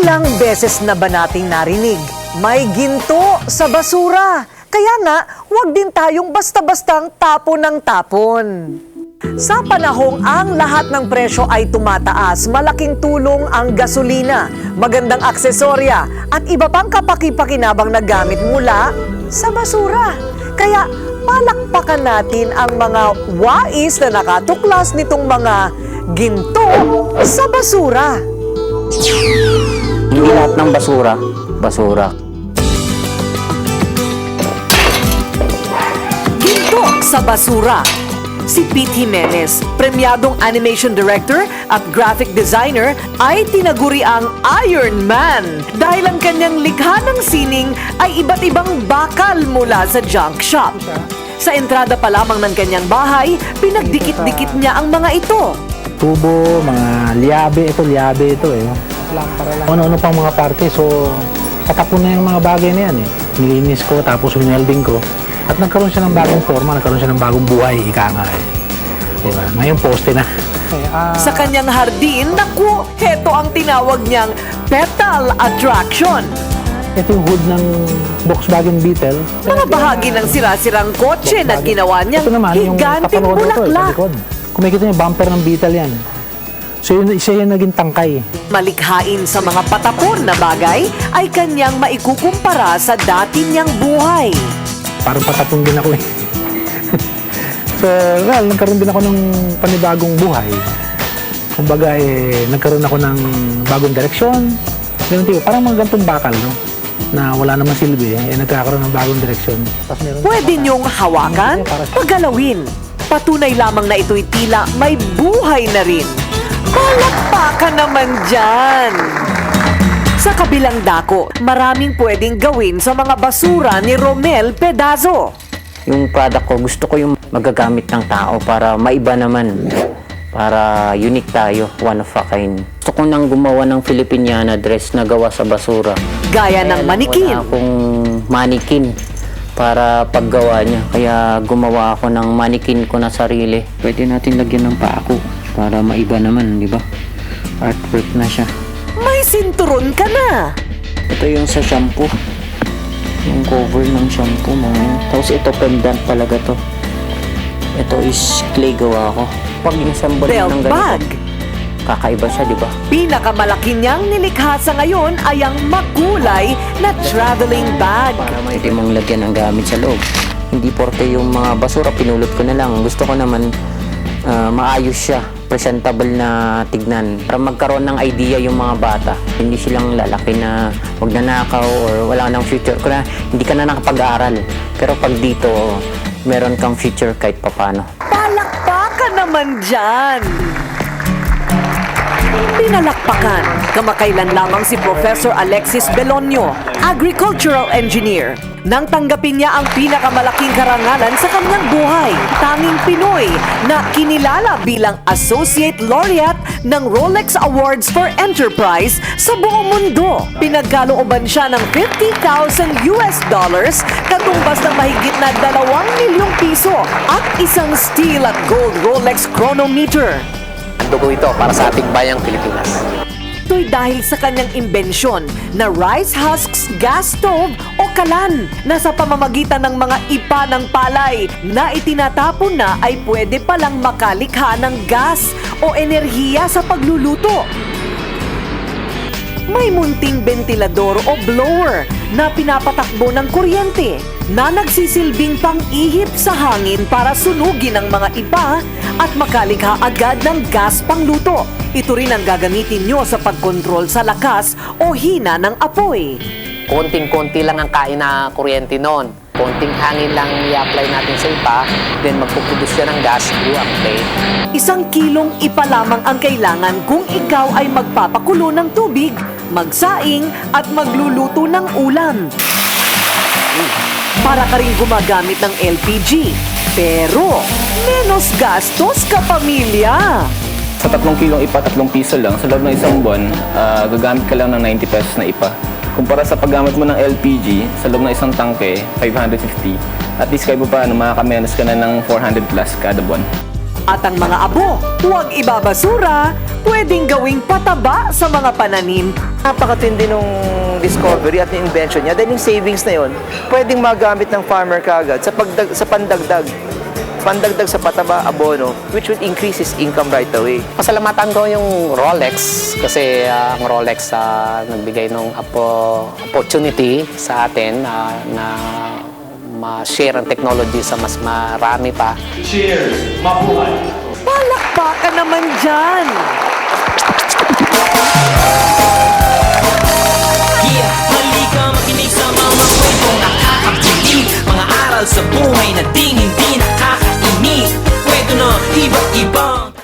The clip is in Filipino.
Ilang beses na ba nating narinig, may ginto sa basura. Kaya nga, huwag din tayong basta-bastang tapon ng tapon. Sa panahong ang lahat ng presyo ay tumataas, malaking tulong ang gasolina, magandang aksesorya at iba pang kapaki-pakinabang na gamit mula sa basura. Kaya palakpakan natin ang mga wais na nakatuklas nitong mga ginto sa basura. Hindi lahat ng basura, basura. Ginto sa basura. Si Pete Jimenez, premyadong animation director at graphic designer, ay tinaguri ang Iron Man dahil ang kanyang likha ng sining ay iba't ibang bakal mula sa junk shop. Sa entrada pa lamang ng kanyang bahay, pinagdikit-dikit niya ang mga ito. Tubo, mga liabe ito eh. Ano-ano pang mga parte, so patapon na yung mga bagay na yan eh. Nilinis ko, tapos winelding ko. At nagkaroon siya ng bagong forma, nagkaroon siya ng bagong buhay, ika nga eh. Diba? Ngayon poste na. Sa kanyang hardin, naku, heto ang tinawag niyang petal attraction. Ito yung hood ng Volkswagen Beetle. Mga bahagi ng sira-sirang kotse na ginawa niyang Ito naman, yung higanting taparodo ito, sa bulaklak. likod. Kung makikita niyo yung bumper ng Beetle yan. So yun, siya yung naging tangkay. Malikhain sa mga patapon na bagay ay kanyang maikukumpara sa dati niyang buhay. Parang patapon din ako eh. So, well, nagkaroon din ako ng panibagong buhay. Kumbaga eh, nagkaroon ako ng bagong direksyon. Ganun tipo, parang mga gantong bakal, no? Na wala naman silbi, eh, nagkakaroon ng bagong direksyon. Tapos meron Pwede niyong hawakan, pagalawin. Patunay lamang na ito'y tila may buhay na rin. Palakpakan naman dyan! Sa kabilang dako, maraming pwedeng gawin sa mga basura ni Romel Pedazo. Yung product ko, gusto ko yung magagamit ng tao para maiba naman. Para unique tayo, one of a kind. Gusto ko nang gumawa ng Filipiniana dress na gawa sa basura. Gaya ng manikin. Wala akong manikin para paggawa niya. Kaya gumawa ako ng manikin ko na sarili. Pwede natin lagyan ng pako para maiba naman, di ba? Artwork na siya. May sinturon ka na! Ito yung sa shampoo. Yung cover ng shampoo, mga yun. Tapos ito, pendant talaga to. Ito is clay gawa ko. Pag inassemble Belt ng bag. ganito, kakaiba siya, di ba? Pinakamalaki niyang nilikha sa ngayon ay ang makulay na traveling bag. Pwede mong lagyan ng gamit sa loob. Hindi porte yung mga basura, pinulot ko na lang. Gusto ko naman maayos siya, presentable na tignan. Para magkaroon ng idea yung mga bata. Hindi silang lalaki na wag nanakaw or wala nang future. Kaya hindi ka na nakapag-aaral. Pero pag dito, meron kang future kahit papano. Palakpakan naman dyan! Pinalakpakan, kamakailan lamang si Professor Alexis Belonio, agricultural engineer. Nang tanggapin niya ang pinakamalaking karangalan sa kanyang buhay, tanging Pinoy na kinilala bilang Associate Laureate ng Rolex Awards for Enterprise sa buong mundo. Pinagkalooban siya ng $50,000 katumbas ng mahigit na 2 milyong piso at isang steel at gold Rolex chronometer. Ang dugo ito para sa ating bayang Pilipinas. Ito'y dahil sa kanyang imbensyon na rice husks gas stove o kalan na sa pamamagitan ng mga ipa ng palay na itinatapon na ay pwede palang makalikha ng gas o enerhiya sa pagluluto. May munting ventilador o blower na pinapatakbo ng kuryente na nagsisilbing pang-ihip sa hangin para sunugin ang mga ipa at makalikha agad ng gas pangluto. Ito rin ang gagamitin nyo sa pagkontrol sa lakas o hina ng apoy. Konting-konti lang ang kain na kuryente noon. Konting hangin lang i-apply natin sa ipa, then magpuproduce siya ng gas through ang plate. 1 kilong ipa lamang ang kailangan kung ikaw ay magpapakulo ng tubig, magsaing at magluluto ng ulam. Para ka rin gumagamit ng LPG. Pero, menos gastos ka, pamilya! Sa 3 kilong ipa, 3 piso lang. Sa loob ng isang buwan, gagamit ka lang ng 90 pesos na ipa. Kumpara sa paggamit mo ng LPG, sa loob ng isang tangke, 550. At least kahit pa paano, makakamenos ka na ng 400 plus kada buwan. At ang mga abo, huwag ibabasura, pwedeng gawing pataba sa mga pananim. Napakatindi nung discovery at yung invention niya. Dahil yung savings na yun, pwedeng magamit ng farmer kagad sa pandagdag sa pataba, abono, which would increase his income right away. Pasalamatan ko yung Rolex kasi ang Rolex nagbigay ng opportunity sa atin na ma-share ang technology sa mas marami pa. Palakpakan naman dyan!